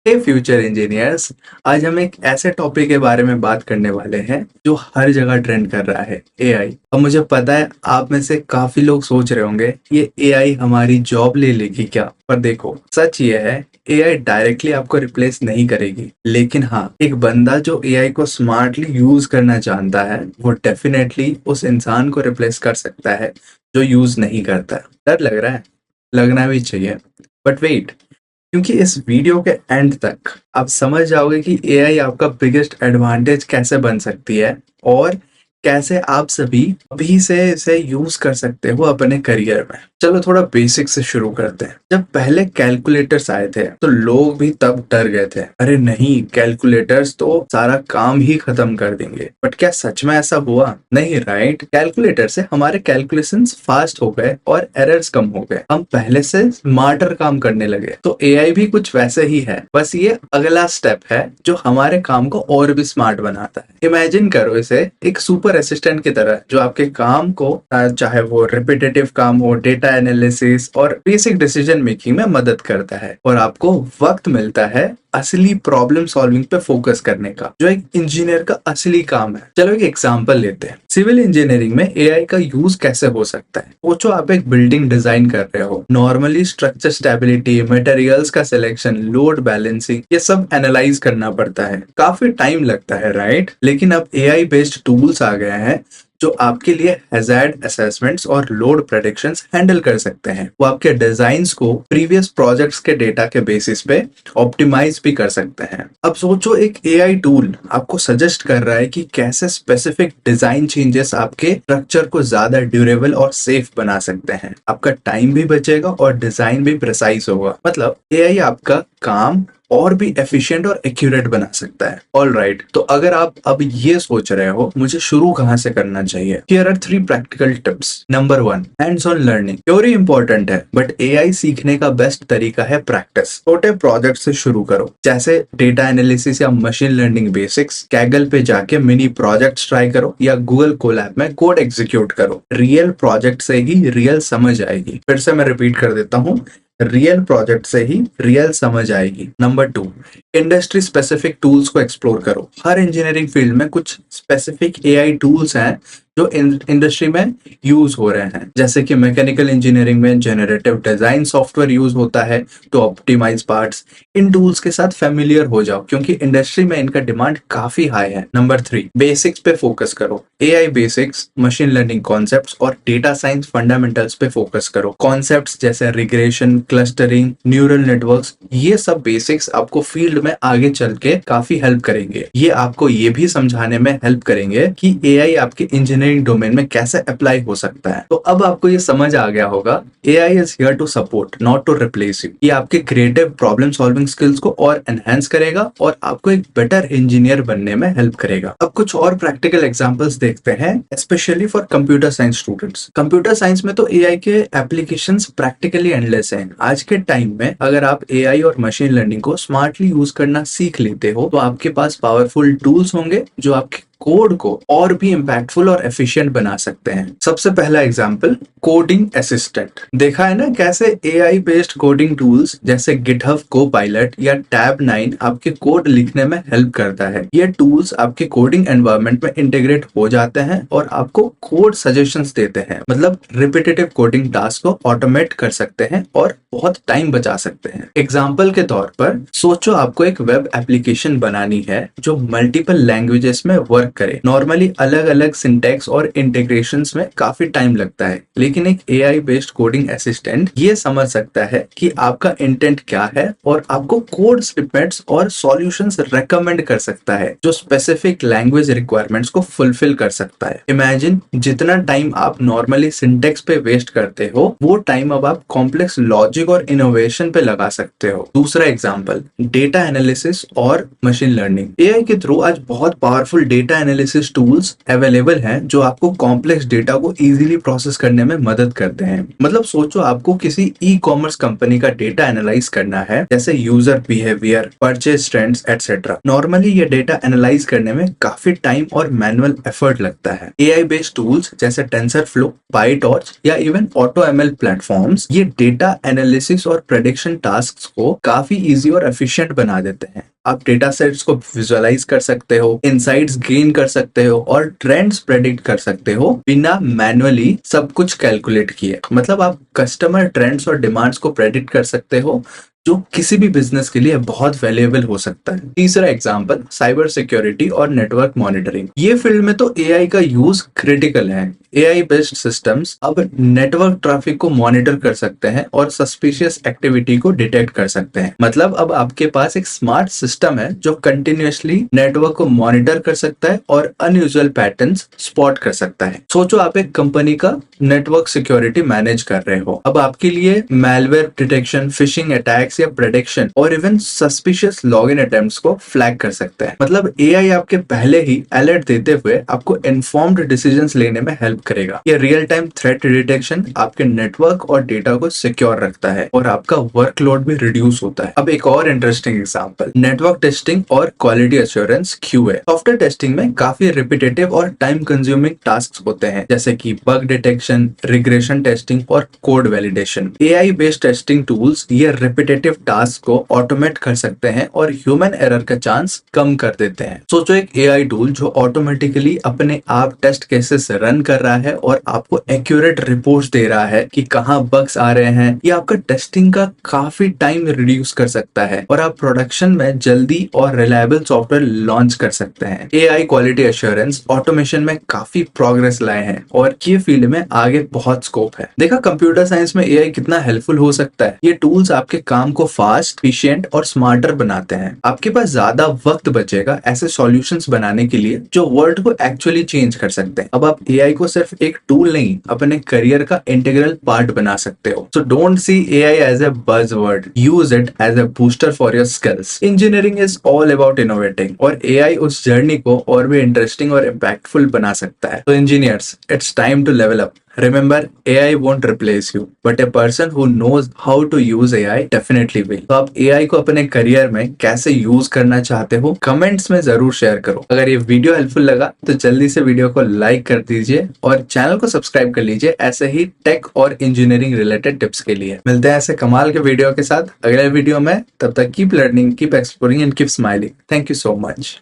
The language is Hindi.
हे फ्यूचर इंजीनियर्स। आज हम एक ऐसे टॉपिक के बारे में बात करने वाले हैं जो हर जगह ट्रेंड कर रहा है, एआई। अब मुझे पता है आप में से काफी लोग सोच रहे होंगे ये एआई हमारी जॉब ले लेगी क्या। पर देखो, सच ये है, एआई डायरेक्टली आपको रिप्लेस नहीं करेगी, लेकिन हाँ, एक बंदा जो एआई को स्मार्टली यूज करना जानता है वो डेफिनेटली उस इंसान को रिप्लेस कर सकता है जो यूज नहीं करता। डर लग रहा है? लगना भी चाहिए। बट वेट, क्योंकि इस वीडियो के एंड तक आप समझ जाओगे कि एआई आपका बिगेस्ट एडवांटेज कैसे बन सकती है और कैसे आप सभी अभी से इसे यूज कर सकते हो अपने करियर में। चलो थोड़ा बेसिक से शुरू करते हैं। जब पहले कैलकुलेटर्स आए थे तो लोग भी तब डर गए थे, अरे नहीं, कैलकुलेटर्स तो सारा काम ही खत्म कर देंगे। बट क्या सच में ऐसा हुआ? नहीं, राइट। कैलकुलेटर से हमारे कैलकुलेशंस फास्ट हो गए और एरर्स कम हो गए। हम पहले से स्मार्टर काम करने लगे। तो एआई भी कुछ वैसे ही है, बस ये अगला स्टेप है जो हमारे काम को और भी स्मार्ट बनाता है। इमेजिन करो इसे एक सुपर असिस्टेंट की तरह जो आपके काम को, चाहे वो रिपीटेटिव काम हो, डेटा एनालिसिस और बेसिक डिसीजन मेकिंग में मदद करता है, और आपको वक्त मिलता है असली प्रॉब्लम सॉल्विंग पे फोकस करने का, जो एक इंजीनियर का असली काम है। चलो एक एग्जांपल लेते हैं। सिविल इंजीनियरिंग में एआई का यूज कैसे हो सकता है। सोचो आप एक बिल्डिंग डिजाइन कर रहे हो। नॉर्मली स्ट्रक्चर स्टेबिलिटी, मटेरियल्स का सिलेक्शन, लोड बैलेंसिंग, ये सब एनालाइज करना पड़ता है। काफी टाइम लगता है, राइट? लेकिन अब एआई बेस्ड टूल्स आ गए हैं जो आपके लिए हैजार्ड असेसमेंट्स और लोड प्रेडिक्शंस हैंडल कर सकते हैं। वो आपके डिजाइन्स को प्रीवियस प्रोजेक्ट्स के डेटा के बेसिस पे ऑप्टिमाइज भी कर सकते हैं। अब सोचो एक एआई टूल आपको सजेस्ट कर रहा है कि कैसे स्पेसिफिक डिजाइन चेंजेस आपके स्ट्रक्चर को ज्यादा ड्यूरेबल और सेफ बना सकते हैं। आपका टाइम भी बचेगा और डिजाइन भी प्रिसाइज होगा। मतलब एआई आपका काम और भी एफिशिएंट और एक्यूरेट बना सकता है। ऑल राइट, तो अगर आप अब ये सोच रहे हो मुझे शुरू कहाँ से करना चाहिए, here are 3 practical tips. Number 1, hands on learning. Theory important है, बट एआई सीखने का बेस्ट तरीका है प्रैक्टिस। छोटे प्रोजेक्ट से शुरू करो, जैसे डेटा एनालिसिस या मशीन लर्निंग बेसिक्स। कैगल पे जाके मिनी प्रोजेक्ट्स ट्राई करो या गूगल कोलैब में कोड एग्जीक्यूट करो। रियल प्रोजेक्ट से ही रियल समझ आएगी। फिर से मैं रिपीट कर देता हूँ, रियल प्रोजेक्ट से ही रियल समझ आएगी। नंबर 2, इंडस्ट्री स्पेसिफिक टूल्स को एक्सप्लोर करो। हर इंजीनियरिंग फील्ड में कुछ स्पेसिफिक एआई टूल्स हैं जो इंडस्ट्री में यूज हो रहे हैं, जैसे कि मैकेनिकल इंजीनियरिंग में जनरेटिव डिजाइन सॉफ्टवेयर यूज होता है टू ऑप्टिमाइज पार्ट्स। इन टूल्स के साथ फेमिलियर हो जाओ क्योंकि इंडस्ट्री में इनका डिमांड काफी हाई है। नंबर 3, बेसिक्स पे फोकस करो। AI basics, machine learning concepts और डेटा साइंस फंडामेंटल्स पे फोकस करो। कॉन्सेप्ट्स जैसे रिग्रेशन, क्लस्टरिंग, न्यूरल नेटवर्क्स, ये सब बेसिक्स आपको फील्ड में आगे चल के काफी हेल्प करेंगे। ये आपको ये भी समझाने में हेल्प करेंगे कि एआई आपके इंजीनियरिंग डोमेन में कैसे अप्लाई हो सकता है। तो अब आपको ये समझ आ गया होगा, AI is here to support, not to replace you. ये आपके क्रिएटिव प्रॉब्लम सॉल्विंग स्किल्स को और एनहांस करेगा और आपको एक बेटर इंजीनियर बनने में हेल्प करेगा। अब कुछ और प्रैक्टिकल एग्जांपल्स देखते हैं, specially for computer science students. Computer science में तो एआई के एप्लीकेशंस प्रैक्टिकली एंडलेस हैं। आज के टाइम में अगर आप एआई और मशीन लर्निंग को स्मार्टली यूज करना सीख लेते हो तो आपके पास पावरफुल टूल्स होंगे जो आपके कोड को और भी इम्पैक्टफुल और एफिशिएंट बना सकते हैं। सबसे पहला एग्जांपल, कोडिंग असिस्टेंट। देखा है ना कैसे एआई बेस्ड कोडिंग टूल्स जैसे गिटहब कोपायलट या टैब9 आपके कोड लिखने में हेल्प करता है। ये टूल्स आपके कोडिंग एनवायरनमेंट में इंटीग्रेट हो जाते हैं और आपको कोड सजेशंस देते हैं। मतलब रिपीटेटिव कोडिंग टास्क को ऑटोमेट कर सकते हैं और बहुत टाइम बचा सकते हैं। एग्जाम्पल के तौर पर सोचो आपको एक वेब एप्लीकेशन बनानी है जो मल्टीपल लैंग्वेजेस में वर्क करे। नॉर्मली अलग अलग सिंटैक्स और इंटीग्रेशंस में काफी टाइम लगता है, लेकिन एक एआई बेस्ड कोडिंग असिस्टेंट ये समझ सकता है कि आपका इंटेंट क्या है और आपको कोड स्निपेट्स और सॉल्यूशंस रेकमेंड कर सकता है जो स्पेसिफिक लैंग्वेज रिक्वायरमेंट्स को फुलफिल कर सकता है। इमेजिन जितना टाइम आप नॉर्मली सिंटैक्स पे वेस्ट करते हो वो टाइम अब आप कॉम्प्लेक्स लॉजिक और इनोवेशन पे लगा सकते हो। दूसरा एग्जांपल, डेटा एनालिसिस और मशीन लर्निंग। एआई के थ्रू आज बहुत powerful data data analysis tools available हैं जो आपको कॉम्प्लेक्स डेटा को इजीली प्रोसेस करने में मदद करते हैं। मतलब सोचो आपको किसी ई कॉमर्स कंपनी का डेटा एनालाइज करना है, जैसे user behaviour, purchase trends etcetera. Normally ये डेटा एनालाइज करने में काफी टाइम और मैनुअल एफर्ट लगता है। एआई बेस्ड टूल्स जैसे टेंसरफ्लो, पाईटॉर्च या इवन ऑटोएमएल प्लेटफॉर्म्स ये डेटा एनालिसिस और प्रेडिक्शन टास्क्स को काफी इजी और एफिशिएंट बना देते हैं। आप डेटा सेट्स को विजुअलाइज कर सकते हो, इनसाइट्स गेन कर सकते हो और ट्रेंड्स प्रेडिक्ट कर सकते हो बिना मैनुअली सब कुछ कैलकुलेट किए। मतलब आप कस्टमर ट्रेंड्स और डिमांड्स को प्रेडिक्ट कर सकते हो, जो किसी भी बिजनेस के लिए बहुत वैल्यूएबल हो सकता है। तीसरा एग्जांपल साइबर सिक्योरिटी और नेटवर्क मॉनिटरिंग। ये फील्ड में तो एआई का यूज क्रिटिकल है। एआई बेस्ड सिस्टम्स अब नेटवर्क ट्रैफिक को मॉनिटर कर सकते हैं और सस्पिशियस एक्टिविटी को डिटेक्ट कर सकते हैं। मतलब अब आपके पास एक स्मार्ट सिस्टम है जो कंटिन्यूअसली नेटवर्क को मॉनिटर कर सकता है और अनयूजुअल पैटर्न्स स्पॉट कर सकता है। सोचो आप एक कंपनी का नेटवर्क सिक्योरिटी मैनेज कर रहे हो। अब आपके लिए मैलवेयर डिटेक्शन, फिशिंग अटैक्स या प्रेडिक्शन और इवन सस्पिशियस लॉगिन अटेम्प्ट्स को फ्लैग कर सकता है। मतलब एआई आपके पहले ही अलर्ट देते हुए आपको इन्फॉर्म्ड डिसीजंस लेने में हेल्प करेगा। ये रियल टाइम थ्रेट डिटेक्शन आपके नेटवर्क और डेटा को सिक्योर रखता है और आपका वर्कलोड भी रिड्यूस होता है। अब एक और इंटरेस्टिंग एग्जांपल, नेटवर्क टेस्टिंग और quality assurance QA। Software testing में काफी रिपीटेटिव और टाइम कंज्यूमिंग टास्क होते हैं, जैसे कि बग डिटेक्शन, रिग्रेशन टेस्टिंग और code validation. AI based testing tools ये रिपीटेटिव टास्क को ऑटोमेट कर सकते हैं और ह्यूमन एरर का चांस कम कर देते हैं। सोचो एक एआई टूल जो ऑटोमेटिकली अपने आप टेस्ट केसेस रन कर रहा है और आपको एक्यूरेट रिपोर्ट्स दे रहा है कि कहाँ बग्स आ रहे हैं। ये आपका टेस्टिंग का काफी टाइम रिड्यूस कर सकता है और आप प्रोडक्शन में जल्दी और रिलायबल सॉफ्टवेयर लॉन्च कर सकते हैं। एआई क्वालिटी एश्योरेंस ऑटोमेशन में काफी प्रोग्रेस लाए हैं और ये फील्ड में आगे बहुत स्कोप है। देखा कंप्यूटर साइंस में एआई कितना हेल्पफुल हो सकता है। ये टूल्स आपके काम को फास्ट, एफिशिएंट और स्मार्टर बनाते हैं। आपके पास ज्यादा वक्त बचेगा ऐसे सॉल्यूशंस बनाने के लिए जो वर्ल्ड को एक्चुअली चेंज कर सकते हैं। अब आप एआई को सिर्फ एक टूल नहीं, अपने करियर का इंटीग्रल पार्ट बना सकते हो। So don't see AI as a buzzword, use it as a booster for your skills. Engineering is all about innovating और एआई उस जर्नी को और भी इंटरेस्टिंग और इम्पैक्टफुल बना सकता है। तो engineers, it's time to level up. Remember, AI won't replace you, but a person who knows how to use AI definitely will. तो आप AI को अपने करियर में कैसे यूज करना चाहते हो, कमेंट्स में जरूर शेयर करो। अगर ये वीडियो हेल्पफुल लगा तो जल्दी से वीडियो को लाइक कर दीजिए और चैनल को सब्सक्राइब कर लीजिए ऐसे ही टेक और इंजीनियरिंग रिलेटेड टिप्स के लिए। मिलते हैं ऐसे कमाल के वीडियो के साथ अगले वीडियो में। तब तक keep learning, keep exploring and keep smiling. Thank you so much.